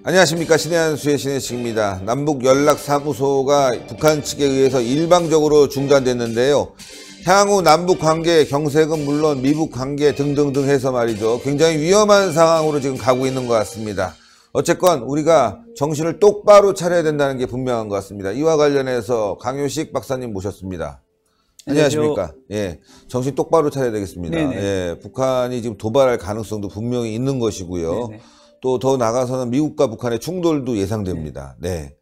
안녕하십니까. 신의 한수의 신혜식입니다. 남북연락사무소가 북한 측에 의해서 일방적으로 중단됐는데요. 향후 남북관계 경색은 물론 미북관계 등등등 해서 말이죠. 굉장히 위험한 상황으로 지금 가고 있는 것 같습니다. 어쨌건 우리가 정신을 똑바로 차려야 된다는 게 분명한 것 같습니다. 이와 관련해서 강효식 박사님 모셨습니다. 안녕하십니까. 예, 정신 똑바로 차려야 되겠습니다. 예, 북한이 지금 도발할 가능성도 분명히 있는 것이고요. 네네. 또 더 나가서는 미국과 북한의 충돌도 예상됩니다. 네.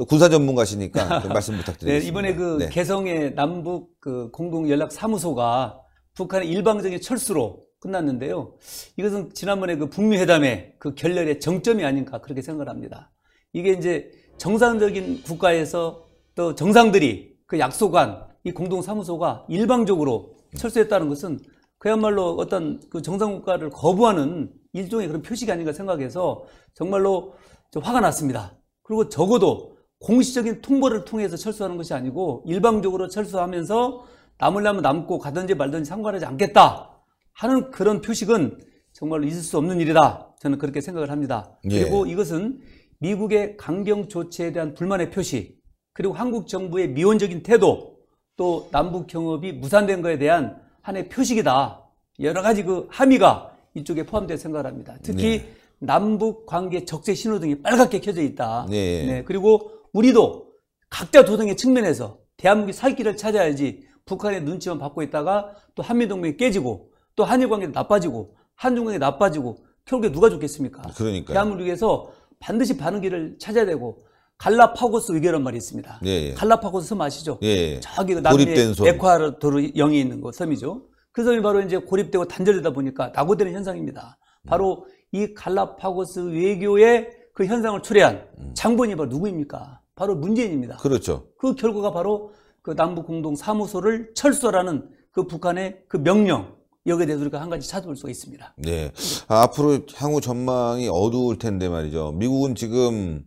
군사 전문가시니까 말씀 부탁드리겠습니다. 네, 이번에 그 개성의 남북 그 공동연락사무소가 북한의 일방적인 철수로 끝났는데요. 이것은 지난번에 그 북미 회담의 그 결렬의 정점이 아닌가 그렇게 생각을 합니다. 이게 이제 정상적인 국가에서 또 정상들이 그 약속한 이 공동사무소가 일방적으로 철수했다는 것은 그야말로 어떤 그 정상국가를 거부하는 일종의 그런 표식이 아닌가 생각해서 정말로 화가 났습니다. 그리고 적어도 공식적인 통보를 통해서 철수하는 것이 아니고 일방적으로 철수하면서 남으려면 남고 가든지 말든지 상관하지 않겠다 하는 그런 표식은 정말로 있을 수 없는 일이다. 저는 그렇게 생각을 합니다. 그리고 이것은 미국의 강경 조치에 대한 불만의 표시, 그리고 한국 정부의 미온적인 태도, 또 남북 경협이 무산된 것에 대한 하나의 표식이다. 여러 가지 그 함의가 이쪽에 포함되어 생각을 합니다. 특히 남북 관계 적재 신호등이 빨갛게 켜져 있다. 네. 그리고 우리도 각자 도등의 측면에서 대한민국이 살 길을 찾아야지 북한의 눈치만 받고 있다가 또 한미동맹이 깨지고 또 한일 관계도 나빠지고 한중 관계도 나빠지고 결국에 누가 좋겠습니까? 그러니까요. 대한민국에서 반드시 바른 길을 찾아야 되고 갈라파고스 의교란 말이 있습니다. 갈라파고스 섬 아시죠? 저기 남미의 에콰도르 영에 있는 거 섬이죠. 그 섬이 바로 이제 고립되고 단절되다 보니까 낙오되는 현상입니다. 바로 이 갈라파고스 외교의 그 현상을 초래한 장본이 바로 누구입니까? 바로 문재인입니다. 그렇죠. 그 결과가 바로 그 남북공동사무소를 철수하라는 그 북한의 그 명령, 여기에 대해서 우리가 한 가지 찾아볼 수가 있습니다. 네. 앞으로 향후 전망이 어두울 텐데 말이죠. 미국은 지금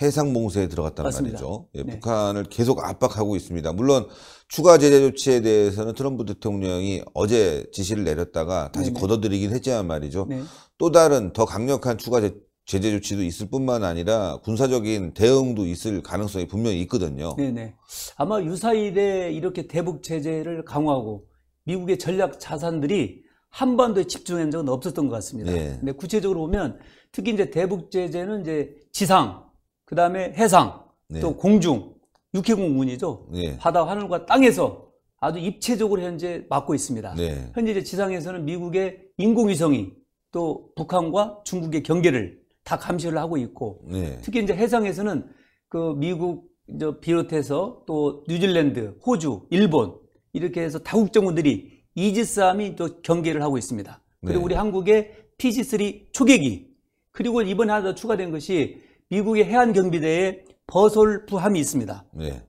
해상봉쇄에 들어갔단 맞습니다. 말이죠. 북한을 계속 압박하고 있습니다. 물론 추가 제재 조치에 대해서는 트럼프 대통령이 어제 지시를 내렸다가 다시 걷어들이긴 했지만 말이죠. 또 다른 더 강력한 추가 제재 조치도 있을 뿐만 아니라 군사적인 대응도 있을 가능성이 분명히 있거든요. 아마 유사일에 이렇게 대북 제재를 강화하고 미국의 전략 자산들이 한반도에 집중한 적은 없었던 것 같습니다. 근데 구체적으로 보면 특히 이제 대북 제재는 이제 지상, 그 다음에 해상, 또 공중, 육해공군이죠. 바다, 하늘과 땅에서 아주 입체적으로 현재 막고 있습니다. 현재 이제 지상에서는 미국의 인공위성이 또 북한과 중국의 경계를 다 감시를 하고 있고, 특히 이제 해상에서는 그 미국 비롯해서 또 뉴질랜드, 호주, 일본 이렇게 해서 다국정군들이 이지스함이 또 경계를 하고 있습니다. 그리고 우리 한국의 PG-3 초계기, 그리고 이번에 하나 더 추가된 것이 미국의 해안경비대에 버솔프함이 있습니다.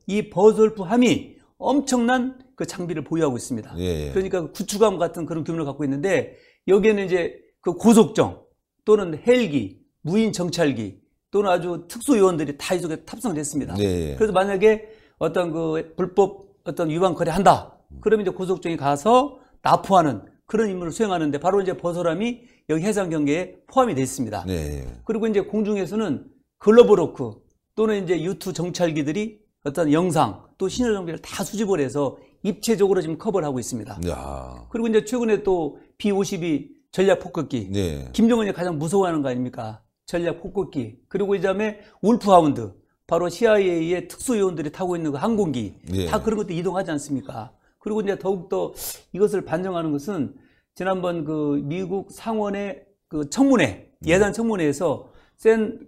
이 버솔프함이 엄청난 그 장비를 보유하고 있습니다. 그러니까 구축함 같은 그런 규모를 갖고 있는데 여기에는 이제 그 고속정 또는 헬기, 무인 정찰기 또는 아주 특수 요원들이 다 이쪽에 탑승을 했습니다. 그래서 만약에 어떤 그 불법 어떤 위반 거래한다. 그러면 이제 고속정이 가서 납포하는 그런 임무를 수행하는데 바로 이제 버솔함이 여기 해상 경계에 포함이 되어 있습니다. 그리고 이제 공중에서는 글로벌워크 또는 이제 U2 정찰기들이 어떤 영상 또 신호 정비를 다 수집을 해서 입체적으로 지금 커버를 하고 있습니다. 그리고 이제 최근에 또 B-52 전략 폭격기, 김정은이 가장 무서워하는 거 아닙니까? 전략 폭격기. 그리고 이 다음에 울프하운드, 바로 CIA의 특수요원들이 타고 있는 그 항공기, 다 그런 것도 이동하지 않습니까? 그리고 이제 더욱더 이것을 반증하는 것은 지난번 그 미국 상원의 그 청문회, 예산 청문회에서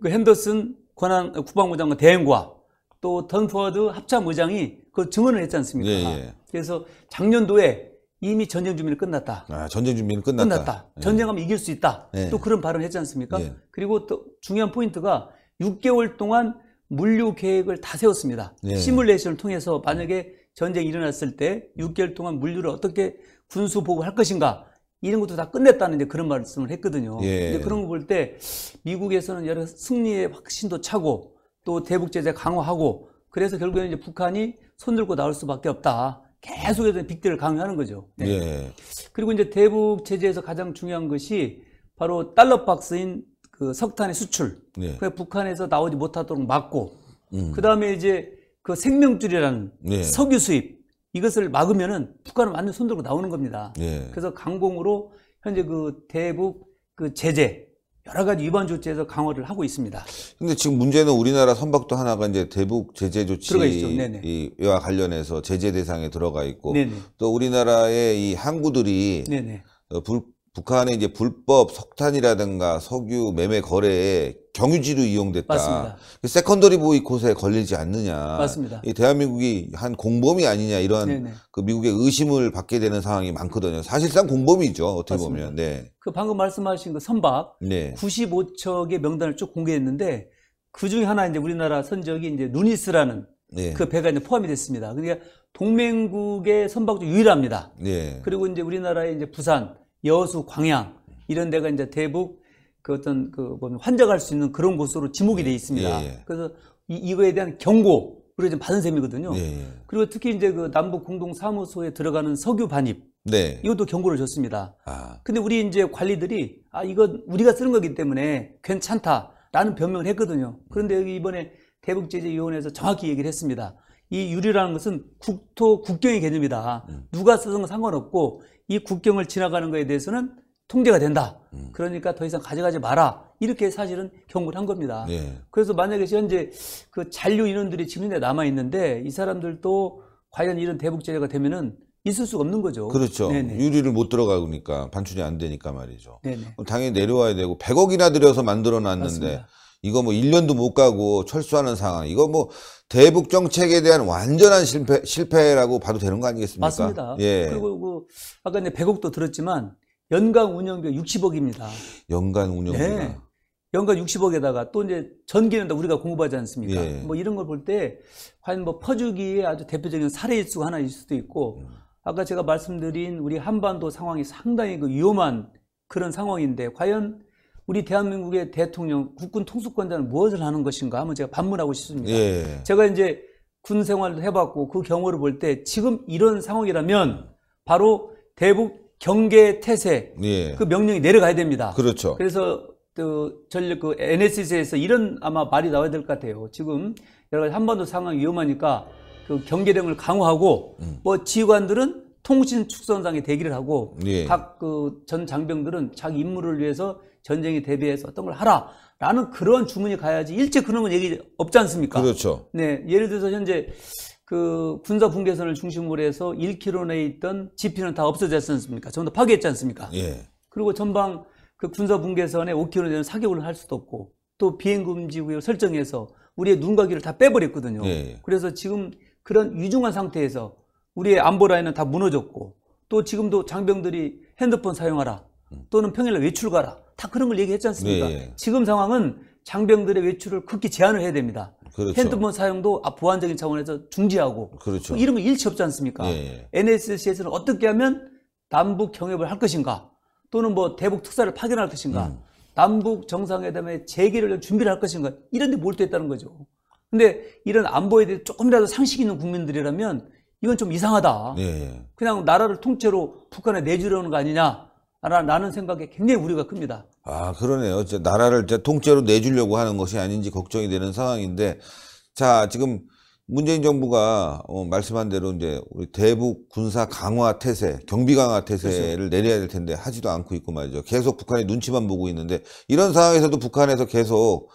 그 핸더슨 국방부 장관 대행과 또 던포워드 합참의장이 그 증언을 했지 않습니까? 그래서 작년도에 이미 전쟁 준비는 끝났다. 전쟁 준비는 끝났다. 전쟁하면 이길 수 있다. 또 그런 발언을 했지 않습니까? 그리고 또 중요한 포인트가 6개월 동안 물류 계획을 다 세웠습니다. 시뮬레이션을 통해서 만약에 전쟁이 일어났을 때 6개월 동안 물류를 어떻게 군수 보급할 것인가 이런 것도 다 끝냈다는 이제 그런 말씀을 했거든요. 그런 거 볼 때 미국에서는 여러 승리의 확신도 차고 또 대북 제재 강화하고 그래서 결국에는 이제 북한이 손들고 나올 수밖에 없다. 계속해서 빅딜을 강요하는 거죠. 네. 예. 그리고 이제 대북 제재에서 가장 중요한 것이 바로 달러 박스인 그 석탄의 수출. 예. 그 북한에서 나오지 못하도록 막고, 그 다음에 이제 그 생명줄이라는 예. 석유 수입 이것을 막으면은 북한은 완전 손들고 나오는 겁니다. 예. 그래서 강공으로 현재 그 대북 그 제재 여러 가지 위반 조치에서 강화를 하고 있습니다. 근데 지금 문제는 우리나라 선박도 하나가 이제 대북 제재 조치와 관련해서 제재 대상에 들어가 있고, 네네. 또 우리나라의 이 항구들이 북한의 이제 불법 석탄이라든가 석유 매매 거래에 경유지로 이용됐다. 맞습니다. 세컨더리 보이콧에 걸리지 않느냐. 맞습니다. 이 대한민국이 한 공범이 아니냐 이런 그 미국의 의심을 받게 되는 상황이 많거든요. 사실상 공범이죠. 어떻게 맞습니다. 보면. 네. 그 방금 말씀하신 그 선박 95척의 명단을 쭉 공개했는데 그 중에 하나 이제 우리나라 선적이 이제 누니스라는 그 배가 이제 포함이 됐습니다. 그러니까 동맹국의 선박 중 유일합니다. 그리고 이제 우리나라의 이제 부산, 여수, 광양 이런 데가 이제 대북 그 어떤 그 보면 환적할 수 있는 그런 곳으로 지목이 돼 있습니다. 그래서 이거에 대한 경고를 좀 받은 셈이거든요. 그리고 특히 이제 그 남북 공동 사무소에 들어가는 석유 반입 이것도 경고를 줬습니다. 근데 우리 이제 관리들이 이건 우리가 쓰는 거기 때문에 괜찮다라는 변명을 했거든요. 그런데 여기 이번에 대북제재위원회에서 정확히 얘기를 했습니다. 이 유류라는 것은 국경의 개념이다. 누가 쓰는 건 상관없고 이 국경을 지나가는 거에 대해서는 통제가 된다. 그러니까 더 이상 가져가지 마라. 이렇게 사실은 경고를 한 겁니다. 그래서 만약에 현재 그 잔류 인원들이 지금 현재 남아 있는데 이 사람들도 과연 이런 대북 제재가 되면은 있을 수가 없는 거죠. 그렇죠. 유리를 못 들어가니까 반출이 안 되니까 말이죠. 그럼 당연히 내려와야 되고 100억이나 들여서 만들어 놨는데 맞습니다. 이거 뭐 1년도 못 가고 철수하는 상황. 이거 뭐 대북 정책에 대한 완전한 실패라고 봐도 되는 거 아니겠습니까? 맞습니다. 그리고 그 아까 이제 100억도 들었지만 연간 운영비가 60억입니다. 연간 운영비가. 연간 60억에다가 또 이제 전기는 우리가 공급하지 않습니까? 뭐 이런 걸 볼 때 과연 뭐 퍼주기의 아주 대표적인 사례일 수 하나일 수도 있고 아까 제가 말씀드린 우리 한반도 상황이 상당히 그 위험한 그런 상황인데 과연 우리 대한민국의 대통령, 국군 통수권자는 무엇을 하는 것인가 하면 제가 반문하고 싶습니다. 제가 이제 군 생활을 해봤고 그 경우를 볼 때 지금 이런 상황이라면 바로 대북 경계 태세 그 명령이 내려가야 됩니다. 그렇죠. 그래서 전력 그 NSC에서 이런 아마 말이 나와야 될 것 같아요. 지금 여러 가지 한반도 상황이 위험하니까 그 경계령을 강화하고 뭐 지휘관들은 통신 축선상에 대기를 하고 각 그 전 장병들은 자기 임무를 위해서 전쟁에 대비해서 어떤 걸 하라라는 그런 주문이 가야지 일제 그런 건 얘기 없지 않습니까? 그렇죠. 예를 들어서 현재 그 군사 분계선을 중심으로 해서 1km 내에 있던 지피는 다 없어졌지 않습니까? 전부 다 파괴했지 않습니까? 그리고 전방 그 군사 분계선에 5km 내는 사격을 할 수도 없고 또 비행 금지 구역을 설정해서 우리의 눈과 귀를 다 빼버렸거든요. 그래서 지금 그런 위중한 상태에서 우리의 안보 라인은 다 무너졌고 또 지금도 장병들이 핸드폰 사용하라 또는 평일날 외출 가라 다 그런 걸 얘기했지 않습니까? 지금 상황은 장병들의 외출을 극히 제한을 해야 됩니다. 그렇죠. 핸드폰 사용도 보안적인 차원에서 중지하고 그렇죠. 이런 거 일치 없지 않습니까? NSC에서는 어떻게 하면 남북 경협을 할 것인가 또는 뭐 대북 특사를 파견할 것인가 남북 정상회담의 재개를 위한 준비를 할 것인가 이런 데 몰두했다는 거죠. 근데 이런 안보에 대해 조금이라도 상식 있는 국민들이라면 이건 좀 이상하다. 그냥 나라를 통째로 북한에 내주려는 거 아니냐 라는 생각에 굉장히 우려가 큽니다. 그러네요. 나라를 통째로 내주려고 하는 것이 아닌지 걱정이 되는 상황인데, 자, 지금 문재인 정부가 말씀한 대로 이제 우리 대북 군사 강화 태세, 경비 강화 태세를 내려야 될 텐데 하지도 않고 있고 말이죠. 계속 북한의 눈치만 보고 있는데 이런 상황에서도 북한에서 계속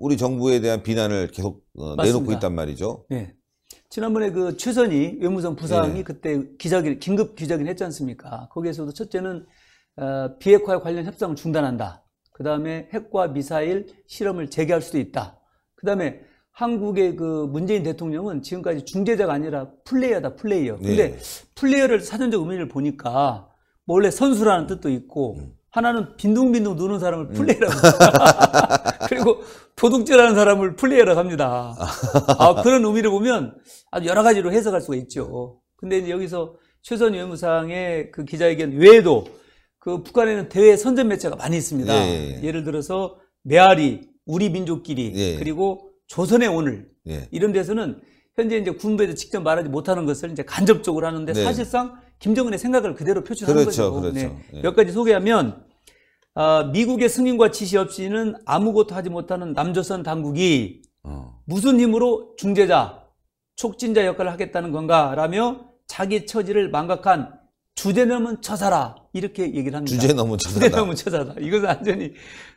우리 정부에 대한 비난을 계속 내놓고 있단 말이죠. 지난번에 그 최선희 외무성 부상이 그때 긴급 기자회견 했지 않습니까? 거기에서도 첫째는 비핵화 관련 협상을 중단한다. 그 다음에 핵과 미사일 실험을 재개할 수도 있다. 그 다음에 한국의 그 문재인 대통령은 지금까지 중재자가 아니라 플레이어다, 플레이어. 근데 플레이어를 사전적 의미를 보니까 뭐 원래 선수라는 뜻도 있고 하나는 빈둥빈둥 누는 사람을 플레이어라고 그리고 도둑질하는 사람을 플레이어라고 합니다. 그런 의미를 보면 아주 여러 가지로 해석할 수가 있죠. 근데 이제 여기서 최선희 외무상의 그 기자회견 외에도 그 북한에는 대외 선전 매체가 많이 있습니다. 예를 들어서 메아리, 우리 민족끼리 그리고 조선의 오늘 예. 이런 데서는 현재 이제 군부에서 직접 말하지 못하는 것을 이제 간접적으로 하는데 네. 사실상 김정은의 생각을 그대로 표출하는 그렇죠, 거죠. 그렇죠. 네. 예. 몇 가지 소개하면 미국의 승인과 지시 없이는 아무것도 하지 못하는 남조선 당국이 무슨 힘으로 중재자, 촉진자 역할을 하겠다는 건가라며 자기 처지를 망각한 주제넘은 처사라 이렇게 얘기를 합니다. 주제넘은 처사다. 주제넘은 처사다. 이것은 완전히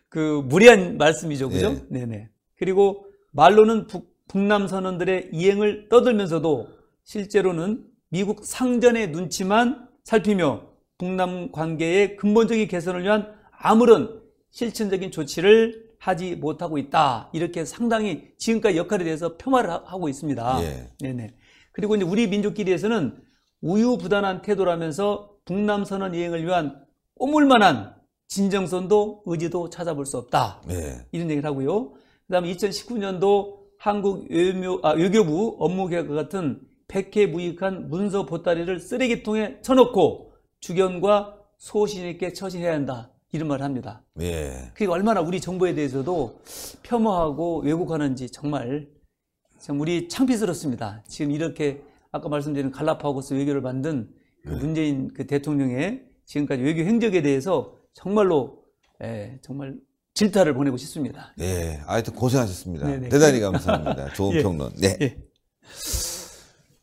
그 무리한 말씀이죠, 그죠? 예. 네네. 그리고 말로는 북남 선언들의 이행을 떠들면서도 실제로는 미국 상전의 눈치만 살피며 북남 관계의 근본적인 개선을 위한 아무런 실천적인 조치를 하지 못하고 있다. 이렇게 상당히 지금까지 역할에 대해서 폄하를 하고 있습니다. 예. 네네. 그리고 이제 우리 민족끼리에서는 우유부단한 태도라면서 북남 선언 이행을 위한 꼬물만한 진정성도 의지도 찾아볼 수 없다. 예. 이런 얘기를 하고요. 그다음에 2019년도 한국 외교부 업무계획과 같은 백해무익한 문서 보따리를 쓰레기통에 쳐놓고 주견과 소신 있게 처신해야 한다. 이런 말을 합니다. 예. 그게 얼마나 우리 정부에 대해서도 폄하하고 왜곡하는지 정말 참 우리 창피스럽습니다. 지금 이렇게 아까 말씀드린 갈라파고스 외교를 만든 그 문재인 그 대통령의 지금까지 외교 행적에 대해서 정말로 정말 질타를 보내고 싶습니다. 예. 하여튼 고생하셨습니다. 네네. 대단히 감사합니다. 좋은 예. 평론. 네. 예.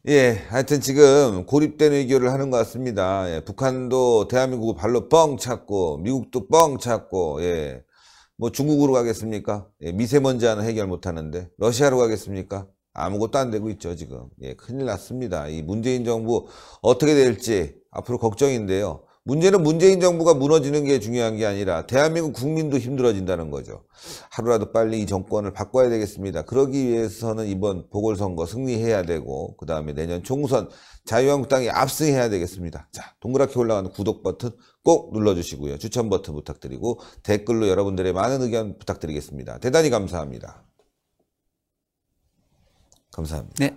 예, 하여튼 지금 고립된 외교를 하는 것 같습니다. 예, 북한도 대한민국을 발로 뻥 찼고, 미국도 뻥 찼고, 예, 뭐 중국으로 가겠습니까? 예, 미세먼지 하나 해결 못 하는데, 러시아로 가겠습니까? 아무것도 안 되고 있죠, 지금. 예, 큰일 났습니다. 이 문재인 정부 어떻게 될지 앞으로 걱정인데요. 문제는 문재인 정부가 무너지는 게 중요한 게 아니라 대한민국 국민도 힘들어진다는 거죠. 하루라도 빨리 이 정권을 바꿔야 되겠습니다. 그러기 위해서는 이번 보궐선거 승리해야 되고 그 다음에 내년 총선 자유한국당이 압승해야 되겠습니다. 자, 동그랗게 올라가는 구독 버튼 꼭 눌러주시고요. 추천 버튼 부탁드리고 댓글로 여러분들의 많은 의견 부탁드리겠습니다. 대단히 감사합니다. 감사합니다. 네.